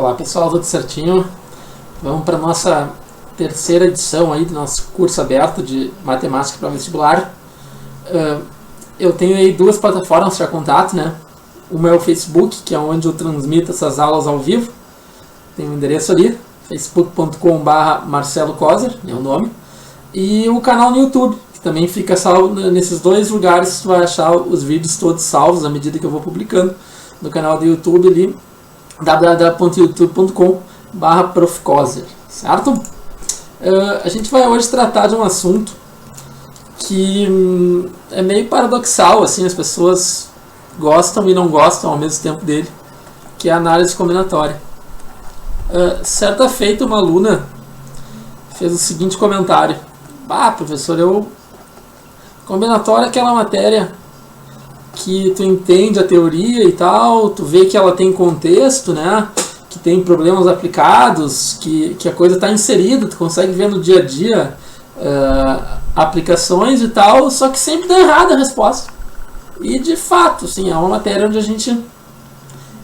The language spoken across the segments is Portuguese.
Olá pessoal, tudo certinho? Vamos para a nossa terceira edição aí do nosso curso aberto de matemática para vestibular. Eu tenho aí duas plataformas para contato, né? Uma é o Facebook, que é onde eu transmito essas aulas ao vivo. Tem um endereço ali, facebook.com/Marcelo Coser, é o nome. E o canal no YouTube, que também fica salvo nesses dois lugares. Tu vai achar os vídeos todos salvos à medida que eu vou publicando no canal do YouTube ali, www.youtube.com/profcoser, certo? A gente vai hoje tratar de um assunto que é meio paradoxal, assim, as pessoas gostam e não gostam ao mesmo tempo dele, que é a análise combinatória. Certa feita uma aluna fez o seguinte comentário: professor, combinatória é aquela matéria que tu entende a teoria e tal, tu vê que ela tem contexto, né? Que tem problemas aplicados, que a coisa está inserida, tu consegue ver no dia a dia aplicações e tal, só que sempre dá errada a resposta. E de fato, sim, é uma matéria onde a gente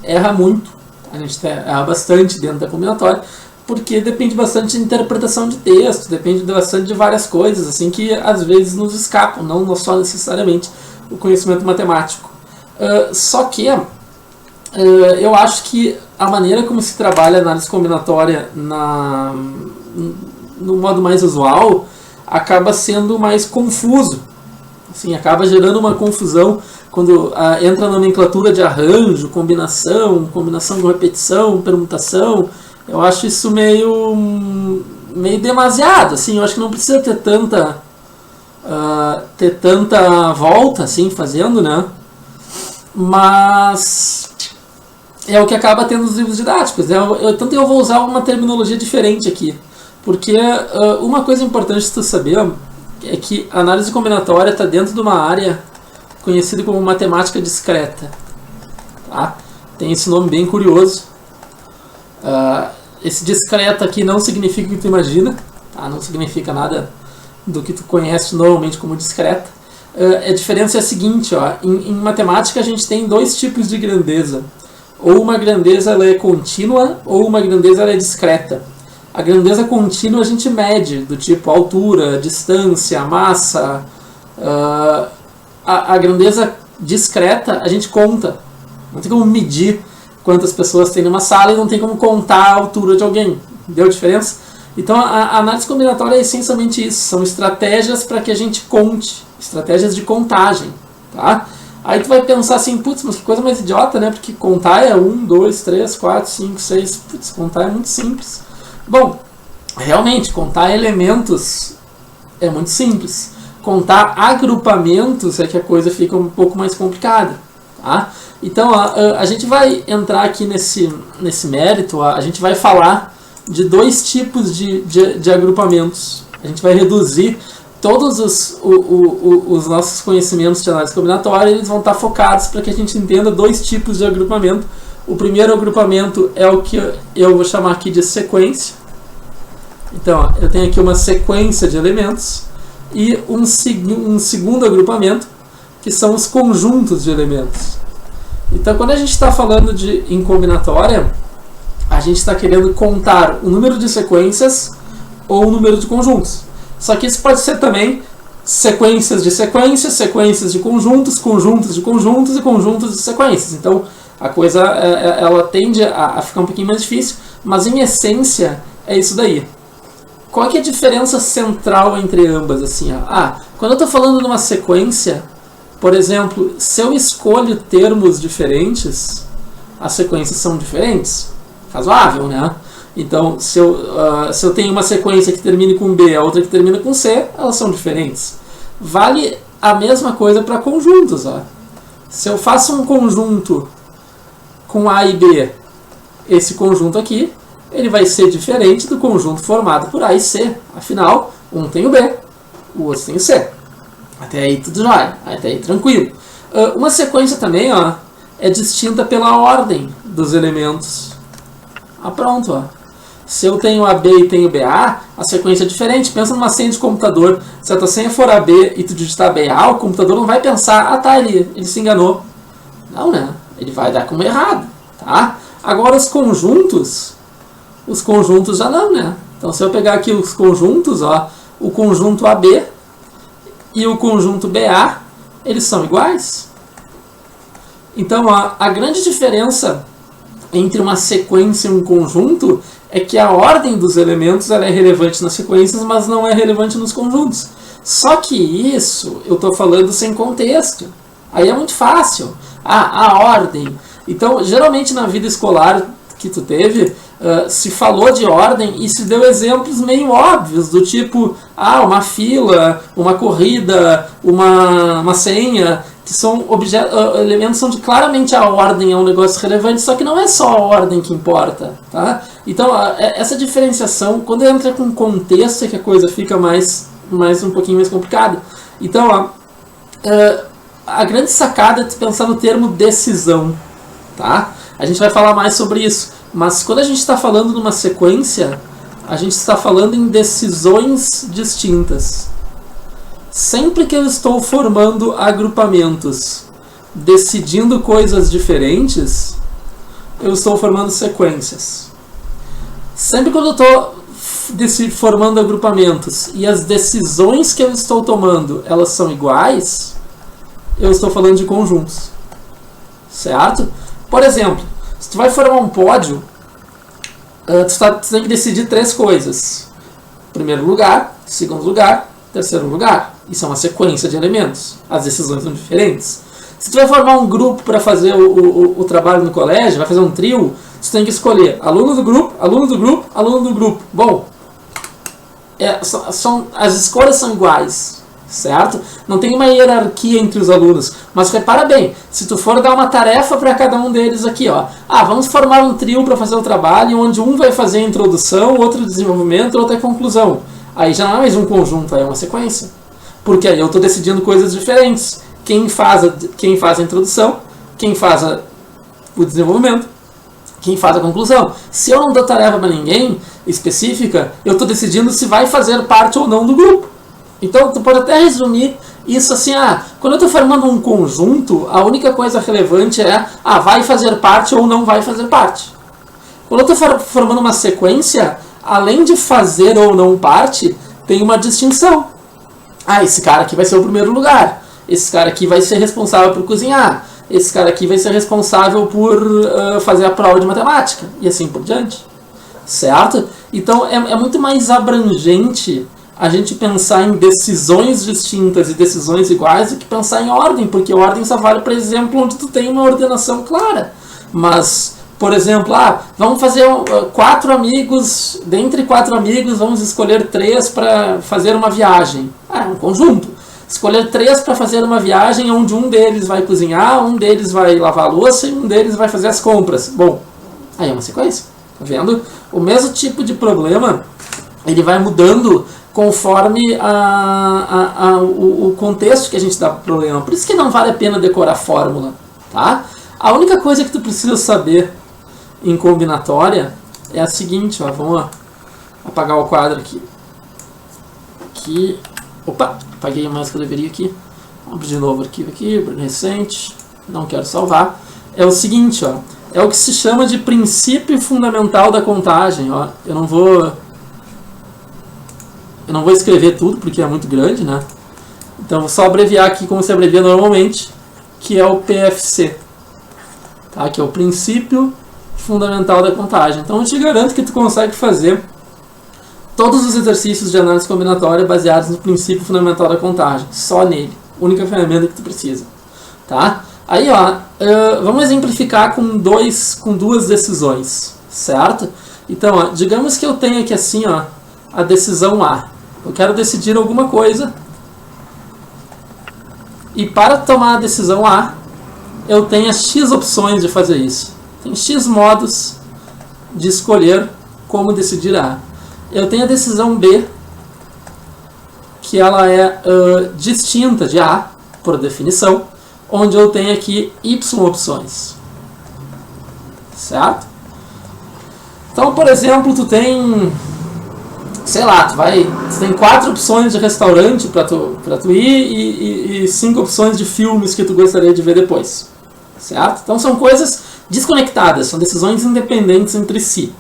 erra muito, a gente erra bastante dentro da combinatória, porque depende bastante de interpretação de texto, depende bastante de várias coisas, assim, que às vezes nos escapam, não só necessariamente o conhecimento matemático. Só que eu acho que a maneira como se trabalha a análise combinatória no modo mais usual acaba sendo mais confuso. Assim, acaba gerando uma confusão quando entra a nomenclatura de arranjo, combinação com repetição, permutação. Eu acho isso meio demasiado. Assim, eu acho que não precisa ter tanta volta assim fazendo, né? Mas é o que acaba tendo os livros didáticos, né? Tanto eu vou usar uma terminologia diferente aqui, porque uma coisa importante tu saber é que a análise combinatória está dentro de uma área conhecida como matemática discreta, tá? Tem esse nome bem curioso. Esse discreta aqui não significa o que tu imagina, tá? Não significa nada do que tu conhece normalmente como discreta. A diferença é a seguinte, ó, em matemática a gente tem dois tipos de grandeza. Ou uma grandeza ela é contínua, ou uma grandeza ela é discreta. A grandeza contínua a gente mede, do tipo altura, distância, massa. A grandeza discreta a gente conta. Não tem como medir quantas pessoas tem numa sala e não tem como contar a altura de alguém. Deu a diferença? Então a análise combinatória é essencialmente isso. São estratégias para que a gente conte. Estratégias de contagem. Tá? Aí tu vai pensar assim, putz, mas que coisa mais idiota, né? Porque contar é 1, 2, 3, 4, 5, 6. Putz, contar é muito simples. Bom, realmente, contar elementos é muito simples. Contar agrupamentos é que a coisa fica um pouco mais complicada. Tá? Então, a gente vai entrar aqui nesse mérito, a gente vai falar de dois tipos de agrupamentos. A gente vai reduzir todos os nossos conhecimentos de análise combinatória, eles vão estar focados para que a gente entenda dois tipos de agrupamento. O primeiro agrupamento é o que eu vou chamar aqui de sequência. Então, eu tenho aqui uma sequência de elementos e um segundo agrupamento, que são os conjuntos de elementos. Então, quando a gente está falando em combinatória, a gente está querendo contar o número de sequências ou o número de conjuntos. Só que isso pode ser também sequências de sequências, sequências de conjuntos, conjuntos de conjuntos e conjuntos de sequências. Então, a coisa ela tende a ficar um pouquinho mais difícil, mas em essência é isso daí. Qual é a diferença central entre ambas? Assim, quando eu estou falando de uma sequência, por exemplo, se eu escolho termos diferentes, as sequências são diferentes. Razoável, né? Então, se eu tenho uma sequência que termine com B e a outra que termina com C, elas são diferentes. Vale a mesma coisa para conjuntos. Ó. Se eu faço um conjunto com A e B, esse conjunto aqui, ele vai ser diferente do conjunto formado por A e C. Afinal, um tem o B, o outro tem o C. Até aí tudo jóia, até aí tranquilo. Uma sequência também é distinta pela ordem dos elementos. Pronto, ó. Se eu tenho AB e tenho BA, a sequência é diferente. Pensa numa senha de computador. Se a tua senha for AB e tu digitar BA, o computador não vai pensar, ele se enganou. Não, né? Ele vai dar como errado, tá? Agora os conjuntos já não, né? Então se eu pegar aqui os conjuntos, ó, o conjunto AB e o conjunto BA, eles são iguais. Então ó, a grande diferença entre uma sequência e um conjunto é que a ordem dos elementos ela é relevante nas sequências, mas não é relevante nos conjuntos. Só que isso eu estou falando sem contexto. Aí é muito fácil. A ordem. Então, geralmente na vida escolar que tu teve, se falou de ordem e se deu exemplos meio óbvios, do tipo, uma fila, uma corrida, uma senha, que são elementos onde claramente a ordem é um negócio relevante, só que não é só a ordem que importa, tá? Então, essa diferenciação, quando entra com contexto, é que a coisa fica um pouquinho mais complicada. Então, a grande sacada é tu pensar no termo decisão, tá? A gente vai falar mais sobre isso, mas quando a gente está falando numa sequência, a gente está falando em decisões distintas. Sempre que eu estou formando agrupamentos, decidindo coisas diferentes, eu estou formando sequências. Sempre quando eu estou formando agrupamentos e as decisões que eu estou tomando, elas são iguais, eu estou falando de conjuntos. Certo? Por exemplo, se tu vai formar um pódio, tu tem que decidir 3 coisas. Primeiro lugar, segundo lugar, terceiro lugar. Isso é uma sequência de elementos. As decisões são diferentes. Se tu vai formar um grupo para fazer o trabalho no colégio, vai fazer um trio, tu tem que escolher aluno do grupo, aluno do grupo, aluno do grupo. Bom, as escolhas são iguais, certo? Não tem uma hierarquia entre os alunos. Mas repara bem, se tu for dar uma tarefa para cada um deles aqui, ó, vamos formar um trio para fazer o trabalho, onde um vai fazer a introdução, outro desenvolvimento, outro a conclusão. Aí já não é mais um conjunto, aí é uma sequência. Porque aí eu estou decidindo coisas diferentes. Quem faz a introdução, quem faz o desenvolvimento, quem faz a conclusão. Se eu não dou tarefa para ninguém específica, eu estou decidindo se vai fazer parte ou não do grupo. Então, tu pode até resumir isso assim, quando eu estou formando um conjunto, a única coisa relevante é, vai fazer parte ou não vai fazer parte. Quando eu estou formando uma sequência, além de fazer ou não parte, tem uma distinção. Esse cara aqui vai ser o primeiro lugar. Esse cara aqui vai ser responsável por cozinhar. Esse cara aqui vai ser responsável por fazer a prova de matemática. E assim por diante. Certo? Então é muito mais abrangente a gente pensar em decisões distintas e decisões iguais do que pensar em ordem. Porque ordem só vale, por exemplo, onde tu tem uma ordenação clara. Mas, por exemplo, vamos fazer 4 amigos, dentre 4 amigos, vamos escolher 3 para fazer uma viagem. É um conjunto. Escolher 3 para fazer uma viagem onde um deles vai cozinhar, um deles vai lavar a louça e um deles vai fazer as compras. Bom, aí é uma sequência. Tá vendo? O mesmo tipo de problema, ele vai mudando conforme o contexto que a gente dá para o problema. Por isso que não vale a pena decorar a fórmula. Tá? A única coisa que tu precisa saber em combinatória é a seguinte, vamos apagar o quadro aqui. Opa, apaguei mais que eu deveria aqui. Vamos abrir de novo o arquivo aqui, recente, não quero salvar. É o seguinte, é o que se chama de princípio fundamental da contagem. Eu não vou escrever tudo porque é muito grande, né? Então vou só abreviar aqui como se abrevia normalmente, que é o PFC. Tá? Que é o princípio fundamental da contagem. Então eu te garanto que tu consegue fazer todos os exercícios de análise combinatória baseados no princípio fundamental da contagem. Só nele. Única ferramenta que tu precisa. Tá? Aí, vamos exemplificar com 2 decisões. Certo? Então, digamos que eu tenho aqui assim, a decisão A. Eu quero decidir alguma coisa. E para tomar a decisão A, eu tenho as X opções de fazer isso. Tem X modos de escolher como decidir A. Eu tenho a decisão B, que ela é distinta de A, por definição, onde eu tenho aqui Y opções. Certo? Então, por exemplo, tu tem, sei lá, tu tem 4 opções de restaurante para tu ir e 5 opções de filmes que tu gostaria de ver depois. Certo? Então são coisas desconectadas, são decisões independentes entre si.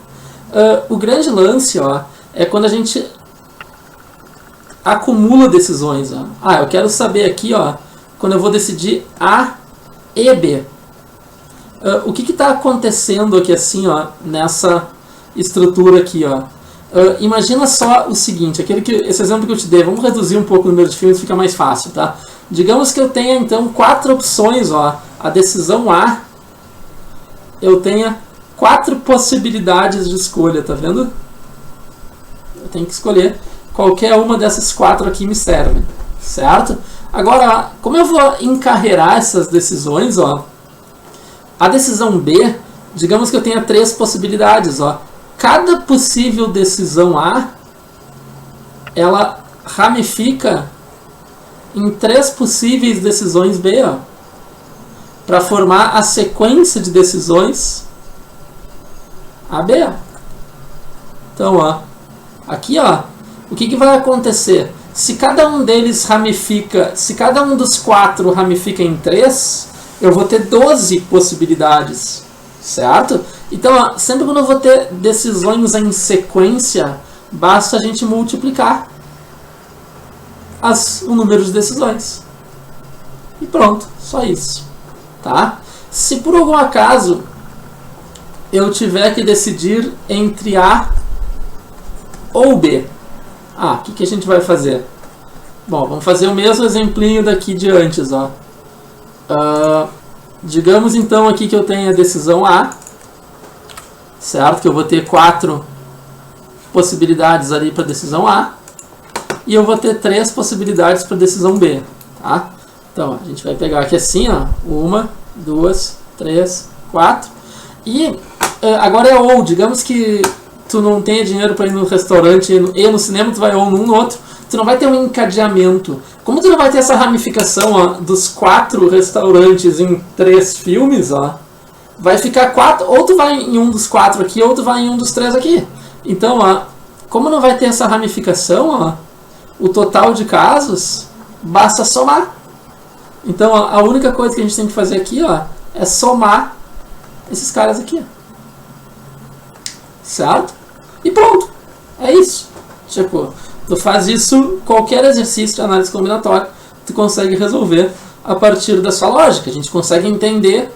O grande lance, ó, é quando a gente acumula decisões. Ó. Eu quero saber aqui, ó, quando eu vou decidir A e B. O que está acontecendo aqui assim, ó, nessa estrutura aqui, ó? Imagina só o seguinte, esse exemplo que eu te dei, vamos reduzir um pouco o número de filmes, fica mais fácil, tá? Digamos que eu tenha então 4 opções, ó, a decisão A, eu tenha 4 possibilidades de escolha, tá vendo? Eu tenho que escolher qualquer uma dessas 4 aqui me serve, certo? Agora, como eu vou encarreirar essas decisões, ó, a decisão B, digamos que eu tenha 3 possibilidades, ó. Cada possível decisão A, ela ramifica em 3 possíveis decisões B, ó, para formar a sequência de decisões AB. Ó. Então, ó, aqui, ó, o que vai acontecer? Se cada um deles ramifica, se cada um dos 4 ramifica em 3, eu vou ter 12 possibilidades, certo? Então, ó, sempre quando eu vou ter decisões em sequência, basta a gente multiplicar o número de decisões. E pronto, só isso. Tá? Se por algum acaso eu tiver que decidir entre A ou B, o que a gente vai fazer? Bom, vamos fazer o mesmo exemplinho daqui de antes. Ó. Digamos então aqui que eu tenho a decisão A, certo? Que eu vou ter 4 possibilidades ali para a decisão A e eu vou ter 3 possibilidades para a decisão B, tá? Então a gente vai pegar aqui assim, ó, 1, 2, 3, 4 e agora é ou, digamos que tu não tenha dinheiro para ir no restaurante e no cinema, tu vai ou num no outro, tu não vai ter um encadeamento. Como tu não vai ter essa ramificação, ó, dos 4 restaurantes em 3 filmes, ó, vai ficar 4, ou tu vai em um dos 4 aqui, ou tu vai em um dos 3 aqui. Então, ó, como não vai ter essa ramificação, ó, o total de casos, basta somar. Então, ó, a única coisa que a gente tem que fazer aqui, ó, é somar esses caras aqui. Certo? E pronto. É isso. Tipo, tu faz isso, qualquer exercício de análise combinatória, tu consegue resolver a partir da sua lógica. A gente consegue entender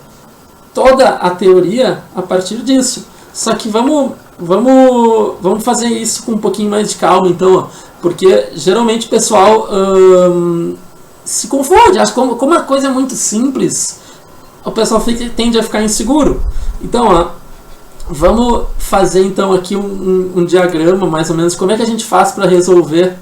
toda a teoria a partir disso. Só que vamos fazer isso com um pouquinho mais de calma, então, ó, porque geralmente o pessoal se confunde. Acho que como a coisa é muito simples, o pessoal tende a ficar inseguro. Então, ó, vamos fazer então aqui um diagrama, mais ou menos, como é que a gente faz para resolver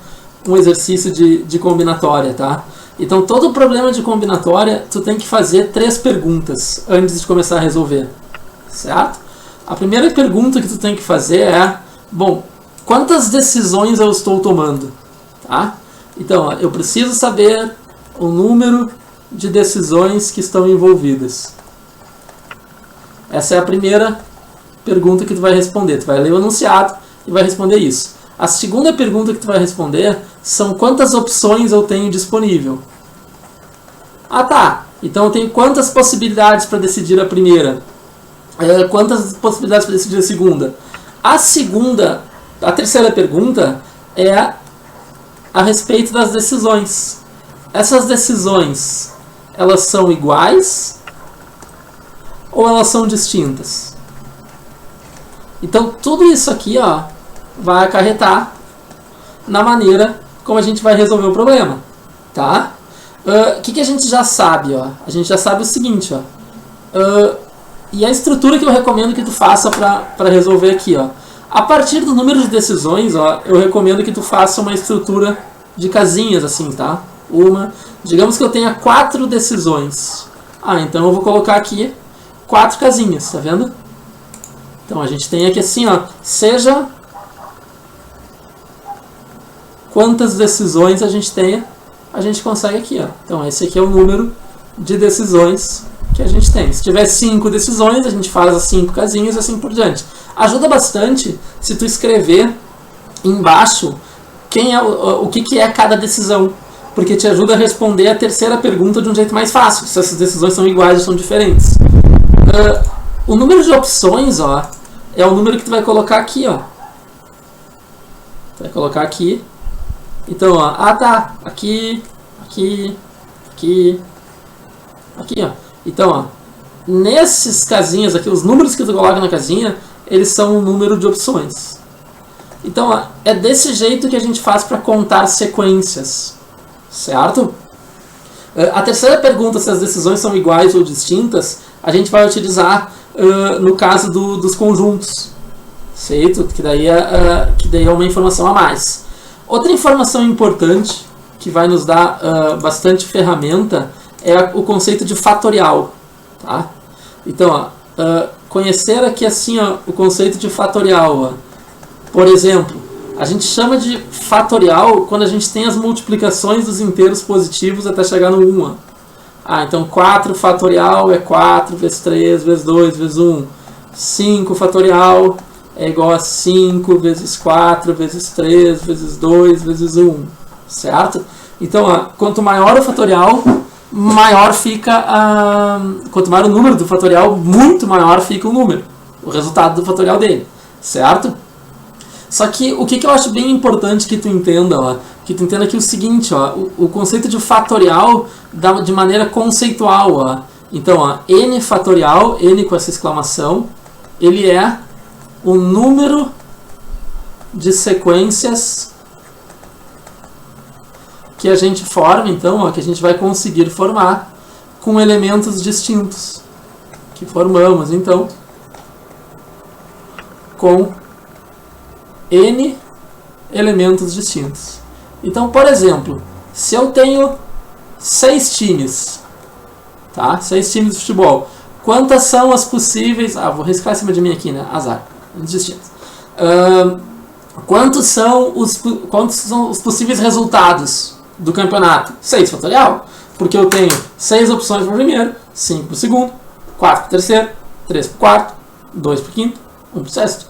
um exercício de combinatória, tá? Então, todo problema de combinatória, tu tem que fazer 3 perguntas antes de começar a resolver, certo? A primeira pergunta que tu tem que fazer é, bom, quantas decisões eu estou tomando, tá? Então, ó, eu preciso saber o número de decisões que estão envolvidas. Essa é a primeira pergunta que tu vai responder. Tu vai ler o enunciado e vai responder isso. A segunda pergunta que tu vai responder são quantas opções eu tenho disponível. Tá. Então eu tenho quantas possibilidades para decidir a primeira? Quantas possibilidades para decidir a segunda? A terceira pergunta é a respeito das decisões. Essas decisões, elas são iguais ou elas são distintas? Então tudo isso aqui, ó, vai acarretar na maneira como a gente vai resolver o problema, tá? O que a gente já sabe, ó? A gente já sabe o seguinte, ó. E a estrutura que eu recomendo que tu faça para resolver aqui, ó. A partir do número de decisões, ó, eu recomendo que tu faça uma estrutura de casinhas, assim, tá? Digamos que eu tenha 4 decisões. Então eu vou colocar aqui 4 casinhas, tá vendo? Então a gente tem aqui assim, ó, seja quantas decisões a gente tenha, a gente consegue aqui, ó. Então esse aqui é o número de decisões que a gente tem. Se tiver 5 decisões, a gente faz as 5 casinhas e assim por diante. Ajuda bastante se tu escrever embaixo o que é cada decisão, porque te ajuda a responder a terceira pergunta de um jeito mais fácil, se essas decisões são iguais ou são diferentes. O número de opções, ó, é o número que tu vai colocar aqui, ó. Tu vai colocar aqui. Então, ó, tá, aqui, aqui, aqui, aqui, ó. Então, ó, nesses casinhas aqui, os números que tu coloca na casinha, eles são o número de opções. Então, ó, é desse jeito que a gente faz para contar sequências, certo? A terceira pergunta, se as decisões são iguais ou distintas, a gente vai utilizar no caso dos conjuntos, certo? Que daí é uma informação a mais. Outra informação importante, que vai nos dar bastante ferramenta, é o conceito de fatorial. Tá? Então, conhecer aqui assim o conceito de fatorial. Ó. Por exemplo, a gente chama de fatorial quando a gente tem as multiplicações dos inteiros positivos até chegar no 1. Então 4 fatorial é 4 vezes 3 vezes 2 vezes 1. 5 fatorial é igual a 5 vezes 4 vezes 3 vezes 2 vezes 1. Certo? Então, quanto maior o fatorial, maior fica quanto maior o número do fatorial, muito maior fica o número, o resultado do fatorial dele. Certo? Só que o que eu acho bem importante que tu entenda, ó, que tu entenda aqui o seguinte, ó, o conceito de fatorial de maneira conceitual. Ó. Então, ó, n fatorial, n com essa exclamação, ele é o número de sequências que a gente forma, então, ó, que a gente vai conseguir formar com elementos distintos, que formamos, então, com n elementos distintos. Então, por exemplo, se eu tenho 6 times, tá? 6 times de futebol, quantas são as possíveis... vou riscar em cima de mim aqui, né? Azar. Distintos. Quantos são os possíveis resultados do campeonato? 6 fatorial. Porque eu tenho 6 opções para o primeiro, 5 para o segundo, 4 para o terceiro, 3 para o quarto, 2 para o quinto, 1 para o sexto.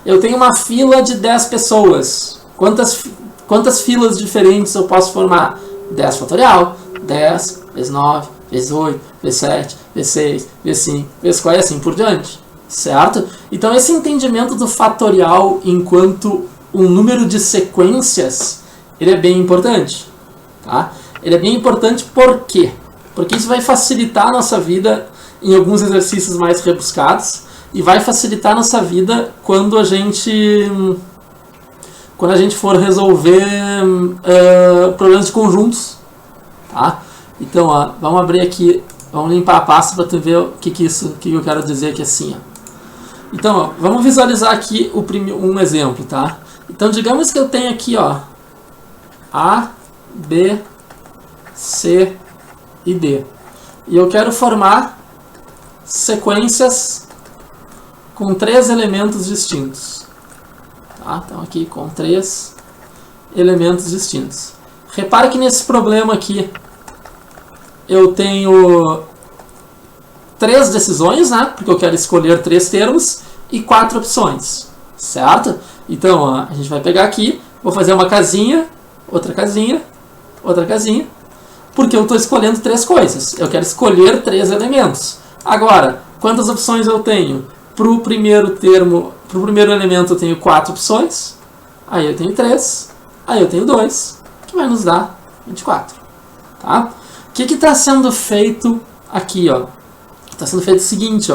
Eu tenho uma fila de 10 pessoas. Quantas filas diferentes eu posso formar? 10 fatorial, 10 vezes 9, vezes 8, vezes 7, vezes 6, vezes 5, vezes 4 e assim por diante. Certo? Então esse entendimento do fatorial enquanto um número de sequências, ele é bem importante. Tá? Ele é bem importante por quê? Porque isso vai facilitar a nossa vida em alguns exercícios mais rebuscados e vai facilitar a nossa vida quando a gente for resolver problemas de conjuntos. Tá? Então, vamos abrir aqui, vamos limpar a pasta para tu ver o que eu quero dizer aqui assim. Então, vamos visualizar aqui um exemplo. Tá? Então, digamos que eu tenho aqui A, B, C e D. E eu quero formar sequências com 3 elementos distintos. Tá? Então aqui com 3 elementos distintos. Repare que nesse problema aqui eu tenho 3 decisões, né? Porque eu quero escolher 3 termos e 4 opções. Certo? Então a gente vai pegar aqui, vou fazer uma casinha, outra casinha, outra casinha, porque eu estou escolhendo 3 coisas. Eu quero escolher 3 elementos. Agora, quantas opções eu tenho? Para o primeiro elemento eu tenho 4 opções, aí eu tenho 3, aí eu tenho 2, que vai nos dar 24. Tá? O que está sendo feito aqui? Está sendo feito o seguinte,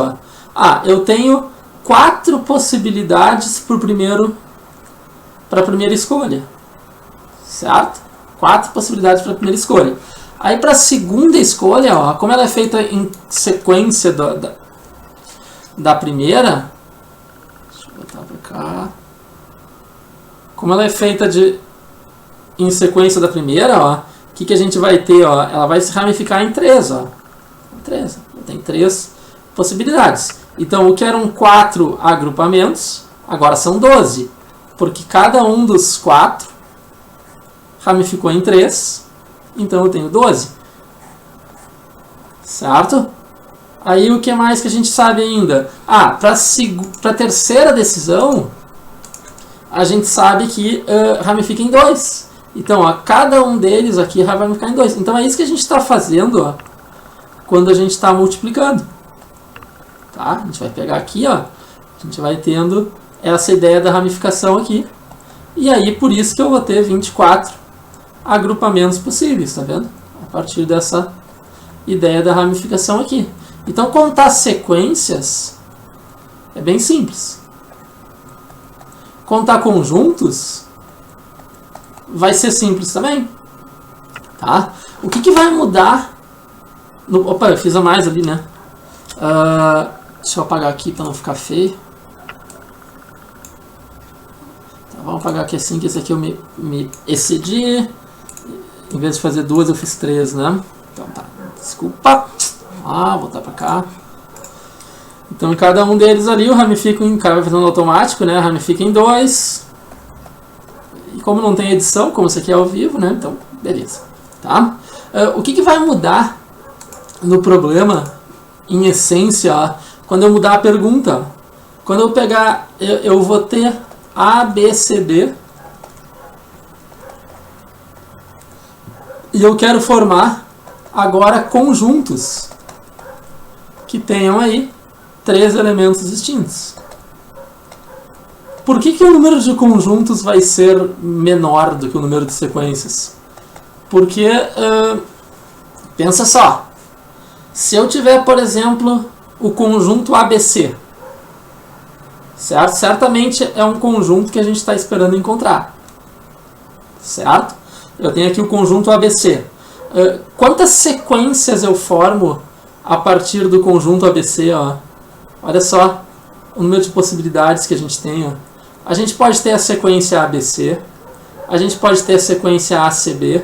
eu tenho 4 possibilidades para a primeira escolha. Certo? 4 possibilidades para a primeira escolha. Aí para a segunda escolha, como ela é feita em sequência da primeira, deixa eu botar para cá. Como ela é feita em sequência da primeira, o que a gente vai ter? Ela vai se ramificar em 3. Tem 3 possibilidades. Então, o que eram 4 agrupamentos, agora são 12. Porque cada um dos 4 ramificou em 3. Então, eu tenho 12. Certo? Aí o que mais que a gente sabe ainda? Para a terceira decisão, a gente sabe que ramifica em 2. Então, cada um deles aqui vai ramificar em 2. Então é isso que a gente está fazendo quando a gente está multiplicando. tá? A gente vai pegar aqui, ó, a gente vai tendo essa ideia da ramificação aqui. E aí, por isso que eu vou ter 24 agrupamentos possíveis, tá vendo? A partir dessa ideia da ramificação aqui. Então, contar sequências é bem simples. Contar conjuntos vai ser simples também, tá? O que vai mudar... Opa, eu fiz a mais ali, né? Deixa eu apagar aqui para não ficar feio. Tá, vamos apagar aqui assim, que esse aqui eu me excedi. Em vez de fazer 2, eu fiz 3, né? Então tá, desculpa. Voltar para cá. Então, em cada um deles ali, o ramifico o cara vai fazendo automático, né? Ramifica em 2. E como não tem edição, como isso aqui é ao vivo, né? Então, beleza. Tá? O que vai mudar no problema, em essência, ó, quando eu mudar a pergunta? Quando eu pegar, eu vou ter A, B, C, D. E eu quero formar agora conjuntos que tenham aí 3 elementos distintos. Por que o número de conjuntos vai ser menor do que o número de sequências? Porque, pensa só, se eu tiver, por exemplo, o conjunto ABC, certo? Certamente é um conjunto que a gente está esperando encontrar, certo? Eu tenho aqui o conjunto ABC. Quantas sequências eu formo a partir do conjunto ABC? Ó? Olha só o número de possibilidades que a gente tem. Ó. A gente pode ter a sequência ABC, a gente pode ter a sequência ACB,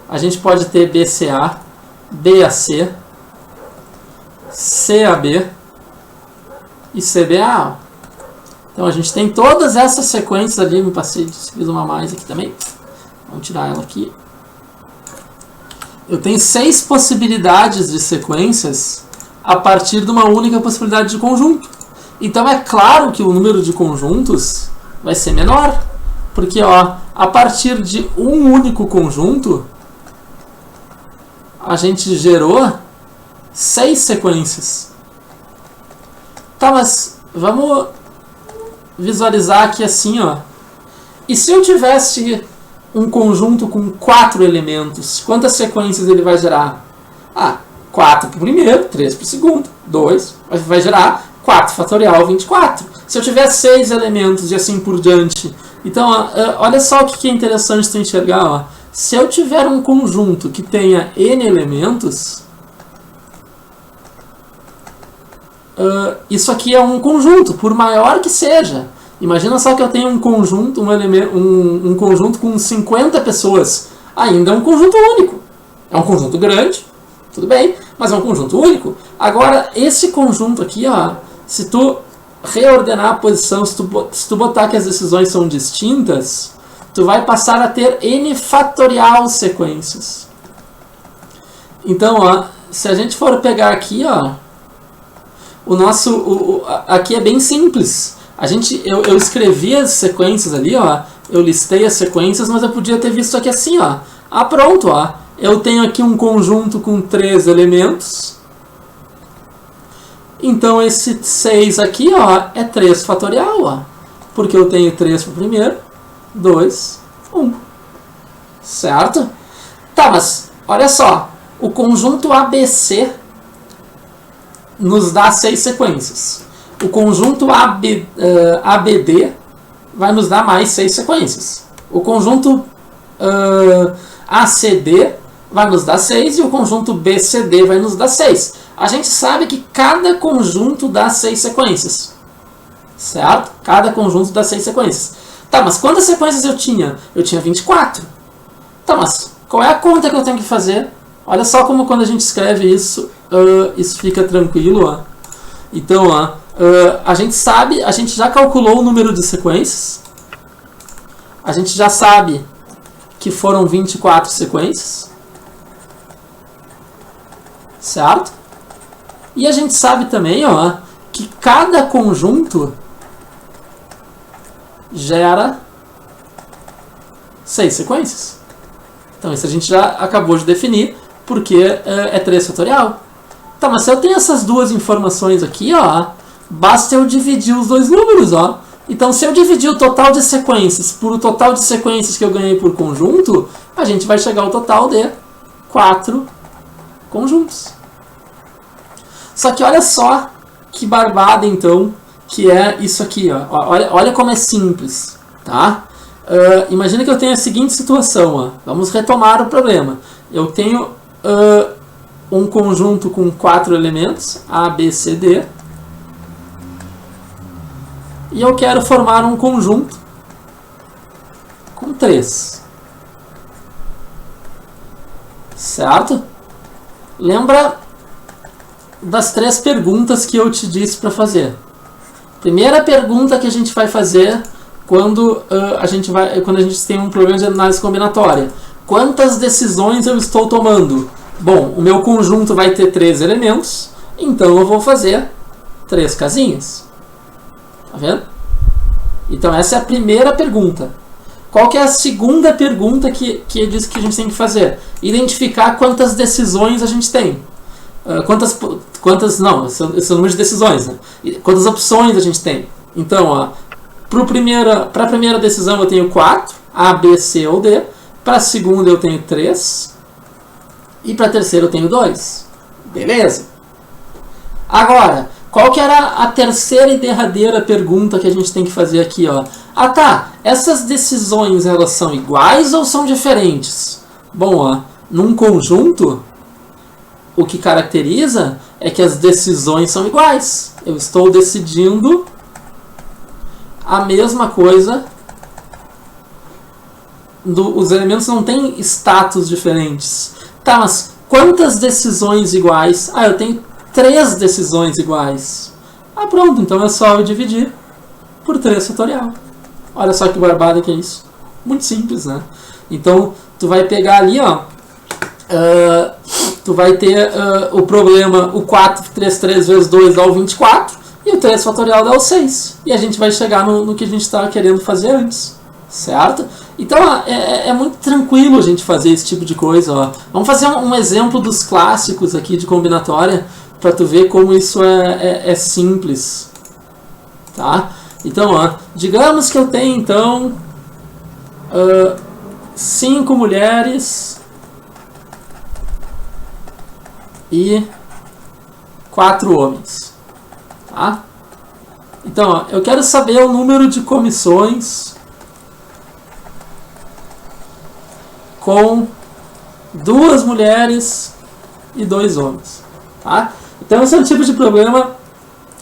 a gente pode ter BCA, BAC, CAB e CBA. Então a gente tem todas essas sequências ali. Me passei, fiz uma mais aqui também. Vamos tirar ela aqui. Eu tenho 6 possibilidades de sequências a partir de uma única possibilidade de conjunto. Então é claro que o número de conjuntos vai ser menor. Porque ó, a partir de um único conjunto, a gente gerou 6 sequências. Tá, mas vamos visualizar aqui assim, ó. E se eu tivesse um conjunto com 4 elementos, quantas sequências ele vai gerar? 4 para o primeiro, 3 para o segundo, 2, vai gerar 4 fatorial 24. Se eu tiver 6 elementos e assim por diante. Então, olha só o que é interessante tu enxergar. Ó. Se eu tiver um conjunto que tenha n elementos, isso aqui é um conjunto, por maior que seja. Imagina só que eu tenho um conjunto, um conjunto com 50 pessoas. Ainda é um conjunto único. É um conjunto grande, tudo bem, mas é um conjunto único. Agora, esse conjunto aqui, ó, se tu reordenar a posição, se tu botar que as decisões são distintas, tu vai passar a ter n fatorial sequências. Então, ó, se a gente for pegar aqui, ó, aqui é bem simples. Eu escrevi as sequências ali, ó, eu listei as sequências, mas eu podia ter visto aqui assim, ó. Pronto, ó. Eu tenho aqui um conjunto com 3 elementos. Então esse 6 aqui, ó, é 3 fatorial, ó. Porque eu tenho 3 para o primeiro, 2, 1. Certo? Tá, mas olha só. O conjunto ABC nos dá 6 sequências. O conjunto ABD vai nos dar mais 6 sequências. O conjunto ACD vai nos dar 6 e o conjunto BCD vai nos dar 6. A gente sabe que cada conjunto dá 6 sequências. Certo? Cada conjunto dá 6 sequências. Tá, mas quantas sequências eu tinha? Eu tinha 24. Tá, mas qual é a conta que eu tenho que fazer? Olha só como quando a gente escreve isso, isso fica tranquilo. Ó. Então, ó, a gente sabe, a gente já calculou o número de sequências. A gente já sabe que foram 24 sequências. Certo? E a gente sabe também, ó, que cada conjunto gera 6 sequências. Então isso a gente já acabou de definir, porque é 3 fatorial. Tá, mas se eu tenho essas duas informações aqui, ó, basta eu dividir os dois números, ó. Então, se eu dividir o total de sequências por o total de sequências que eu ganhei por conjunto, a gente vai chegar ao total de 4 conjuntos. Só que olha só que barbada, então, que é isso aqui, ó. Olha como é simples, tá? Imagina que eu tenho a seguinte situação, ó. Vamos retomar o problema. Eu tenho um conjunto com 4 elementos, A, B, C, D. E eu quero formar um conjunto com 3. Certo? Lembra das 3 perguntas que eu te disse para fazer. Primeira pergunta que a gente vai fazer quando a gente tem um problema de análise combinatória. Quantas decisões eu estou tomando? Bom, o meu conjunto vai ter 3 elementos, então eu vou fazer 3 casinhas. Tá vendo? Então essa é a primeira pergunta. Qual que é a segunda pergunta que diz que a gente tem que fazer? Identificar quantas decisões a gente tem. Esse é o número de decisões, né? Quantas opções a gente tem. Então, para a primeira decisão eu tenho 4, A, B, C ou D. Para a segunda eu tenho 3. E para a terceira eu tenho 2. Beleza? Agora, qual que era a terceira e derradeira pergunta que a gente tem que fazer aqui, ó? Ah, tá. Essas decisões, elas são iguais ou são diferentes? Bom, ó, num conjunto, o que caracteriza é que as decisões são iguais. Eu estou decidindo a mesma coisa. Os elementos não têm status diferentes. Tá, mas quantas decisões iguais? Ah, eu tenho 3 decisões iguais. Ah, pronto, então é só eu dividir por 3 fatorial. Olha só que barbada que é isso. Muito simples, né? Então, tu vai pegar ali, ó. Tu vai ter o problema, o 4, 3 vezes 2 dá o 24. E o 3 fatorial dá o 6. E a gente vai chegar no que a gente estava querendo fazer antes. Certo? Então, é muito tranquilo a gente fazer esse tipo de coisa, ó. Vamos fazer um exemplo dos clássicos aqui de combinatória, para tu ver como isso é simples. Tá? Então, ó, digamos que eu tenho, então, 5 mulheres e 4 homens. Tá? Então, ó, eu quero saber o número de comissões com 2 mulheres e 2 homens. Tá? Então esse é um tipo de problema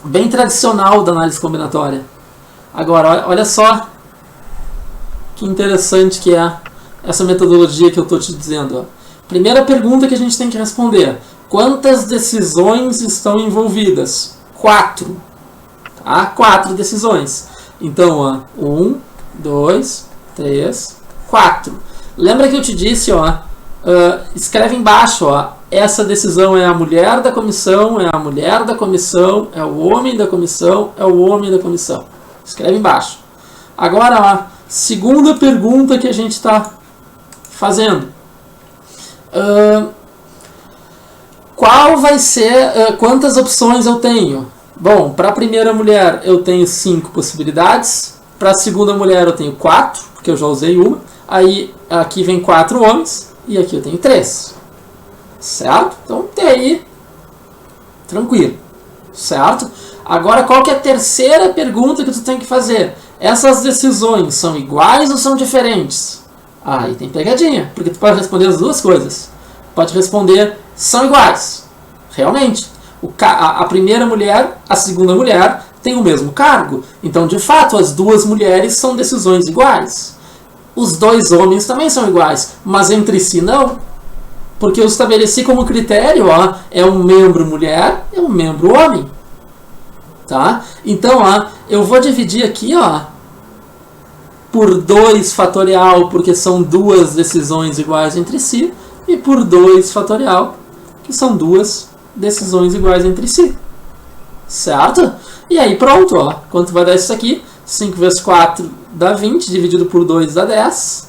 bem tradicional da análise combinatória. Agora, olha só que interessante que é essa metodologia que eu estou te dizendo. Ó. Primeira pergunta que a gente tem que responder. Quantas decisões estão envolvidas? 4. Tá? 4 decisões. Então, 1, 2, 3, 4. Lembra que eu te disse, ó, escreve embaixo, ó, essa decisão é a mulher da comissão, é a mulher da comissão, é o homem da comissão, é o homem da comissão. Escreve embaixo. Agora, ó, segunda pergunta que a gente está fazendo. Qual vai ser, quantas opções eu tenho? Bom, para a primeira mulher eu tenho 5 possibilidades, para a segunda mulher eu tenho 4, porque eu já usei uma. Aí aqui vem 4 homens e aqui eu tenho 3. Certo? Então até aí, tranquilo. Certo? Agora qual que é a terceira pergunta que tu tem que fazer? Essas decisões são iguais ou são diferentes? Aí tem pegadinha, porque tu pode responder as duas coisas. Pode responder, são iguais. Realmente. A primeira mulher, a segunda mulher têm o mesmo cargo. Então, de fato, as 2 mulheres são decisões iguais. Os 2 homens também são iguais, mas entre si não. Porque eu estabeleci como critério, ó, é um membro mulher e um membro homem. Tá? Então, ó, eu vou dividir aqui, ó, por 2 fatorial, porque são 2 decisões iguais entre si, e por 2 fatorial, que são 2 decisões iguais entre si. Certo? E aí pronto, ó, quanto vai dar isso aqui? 5 vezes 4 dá 20, dividido por 2 dá 10.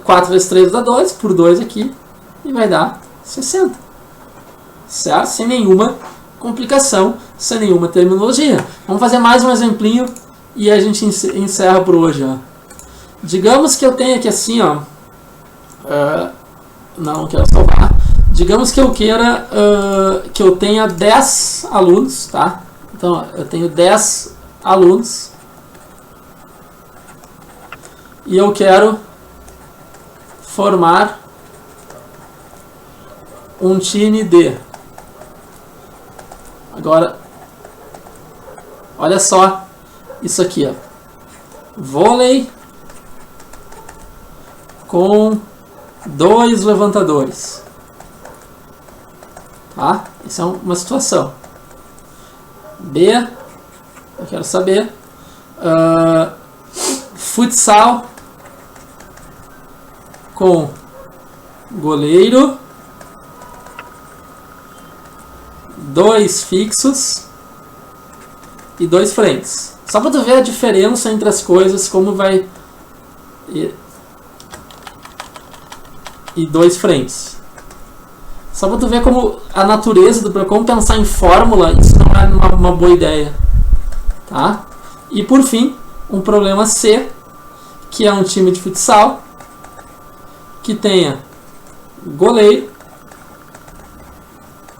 4 vezes 3 dá 2, por 2 aqui, e vai dar 60. certo? Sem nenhuma complicação, sem nenhuma terminologia. Vamos fazer mais um exemplinho e a gente encerra por hoje. Ó. Digamos que eu tenho aqui assim, ó, não quero salvar. Digamos que eu queira que eu tenha 10 alunos, tá? Então, ó, eu tenho 10 alunos e eu quero formar um time de... Agora, olha só isso aqui, ó. Vôlei com 2 levantadores. Tá? Isso é uma situação. B, eu quero saber. Futsal com goleiro, 2 fixos e 2 frentes. Só para tu ver a diferença entre as coisas, como vai... E 2 frentes. Só para tu ver como a natureza do... Como pensar em fórmula, isso não é uma boa ideia. Tá? E por fim, um problema C, que é um time de futsal que tenha goleiro,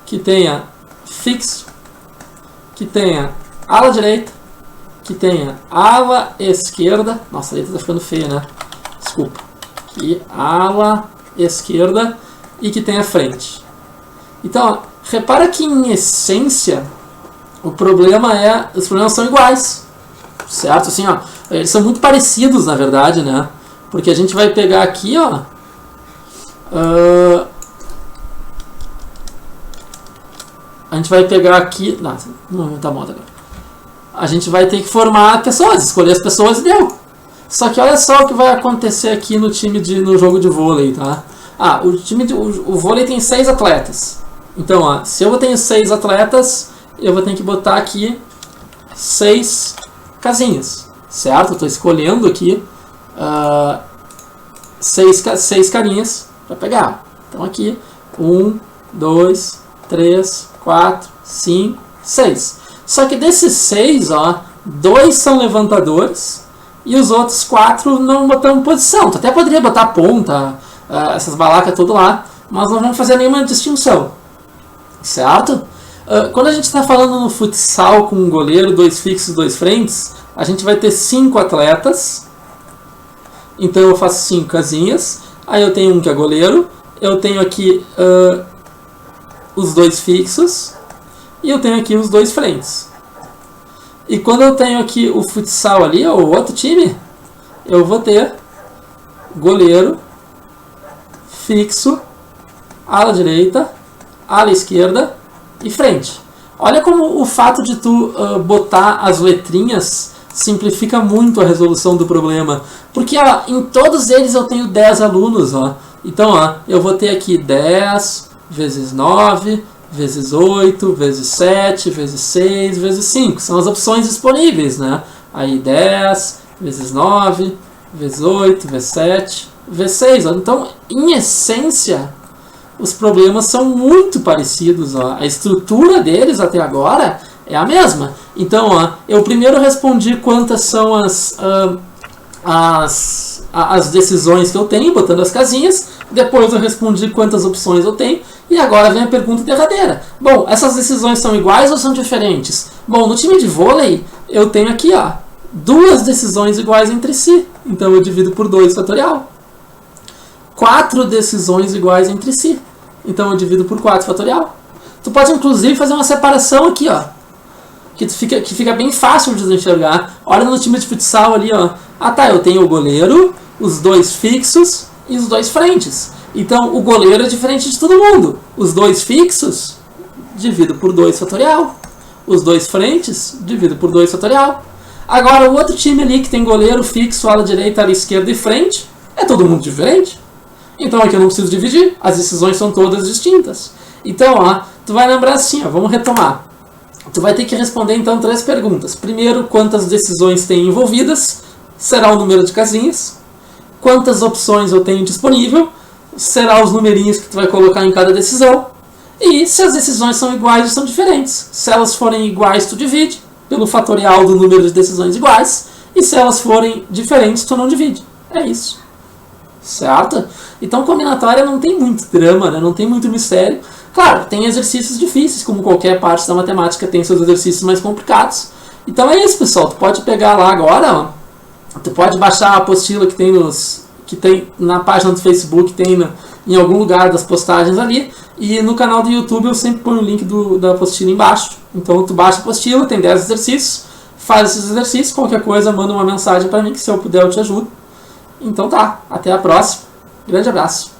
que tenha fixo, que tenha ala direita, que tenha ala esquerda. Nossa, a letra tá ficando feia, né? Desculpa. Que ala esquerda e que tenha frente. Então, ó, repara que em essência os problemas são iguais, certo? Assim, ó, eles são muito parecidos, na verdade, né? Porque a gente vai pegar aqui, ó, a gente vai pegar aqui... Não tá bom agora. A gente vai ter que formar pessoas, escolher as pessoas e deu. Só que olha só o que vai acontecer aqui no jogo de vôlei, tá? O vôlei tem 6 atletas. Então, ó, se eu tenho 6 atletas, eu vou ter que botar aqui 6 casinhas, certo? Eu estou escolhendo aqui 6 carinhas para pegar. Então aqui, 1, 2, 3, 4, 5, 6. Só que desses 6, ó, 2 são levantadores e os outros 4 não botam posição. Tu até poderia botar ponta, essas balacas tudo lá, mas não vamos fazer nenhuma distinção, certo? Quando a gente está falando no futsal com um goleiro, 2 fixos, 2 frentes, a gente vai ter 5 atletas. Então eu faço 5 casinhas. Aí eu tenho um que é goleiro, eu tenho aqui os 2 fixos e eu tenho aqui os 2 frentes. E quando eu tenho aqui o futsal ali, ou outro time, eu vou ter goleiro, fixo, ala direita, ala esquerda e frente. Olha como o fato de tu botar as letrinhas simplifica muito a resolução do problema. Porque ó, em todos eles eu tenho 10 alunos. Ó. Então ó, eu vou ter aqui 10 vezes 9, vezes 8, vezes 7, vezes 6, vezes 5. São as opções disponíveis, né? Aí 10 vezes 9, vezes 8, vezes 7, vezes 6. Ó. Então, em essência, os problemas são muito parecidos. Ó. A estrutura deles até agora é a mesma. Então, ó, eu primeiro respondi quantas são as decisões que eu tenho, botando as casinhas. Depois eu respondi quantas opções eu tenho. E agora vem a pergunta derradeira. Bom, essas decisões são iguais ou são diferentes? Bom, no time de vôlei, eu tenho aqui, ó, 2 decisões iguais entre si. Então eu divido por 2 fatorial. 4 decisões iguais entre si. Então eu divido por 4 fatorial. Tu pode inclusive fazer uma separação aqui, ó, que fica bem fácil de enxergar. Olha no time de futsal ali, ó. Ah tá, eu tenho o goleiro, os 2 fixos e os 2 frentes. Então o goleiro é diferente de todo mundo. Os 2 fixos, divido por 2 fatorial. Os 2 frentes, divido por 2 fatorial. Agora o outro time ali que tem goleiro, fixo, ala direita, ala esquerda e frente, é todo mundo diferente. Então aqui eu não preciso dividir, as decisões são todas distintas. Então, ó, tu vai lembrar assim, ó, vamos retomar. Tu vai ter que responder então 3 perguntas. Primeiro, quantas decisões tem envolvidas? Será o número de casinhas. Quantas opções eu tenho disponível? Será os numerinhos que tu vai colocar em cada decisão. E se as decisões são iguais ou são diferentes. Se elas forem iguais, tu divide pelo fatorial do número de decisões iguais. E se elas forem diferentes, tu não divide. É isso. Certo? Então combinatória não tem muito drama, né? Não tem muito mistério. Claro, tem exercícios difíceis, como qualquer parte da matemática tem seus exercícios mais complicados. Então é isso, pessoal. Tu pode pegar lá agora, ó, tu pode baixar a apostila que tem na página do Facebook, tem em algum lugar das postagens ali, e no canal do YouTube eu sempre ponho o link da apostila embaixo. Então tu baixa a apostila, tem 10 exercícios, faz esses exercícios, qualquer coisa manda uma mensagem para mim que se eu puder eu te ajudo. Então tá, até a próxima. Grande abraço.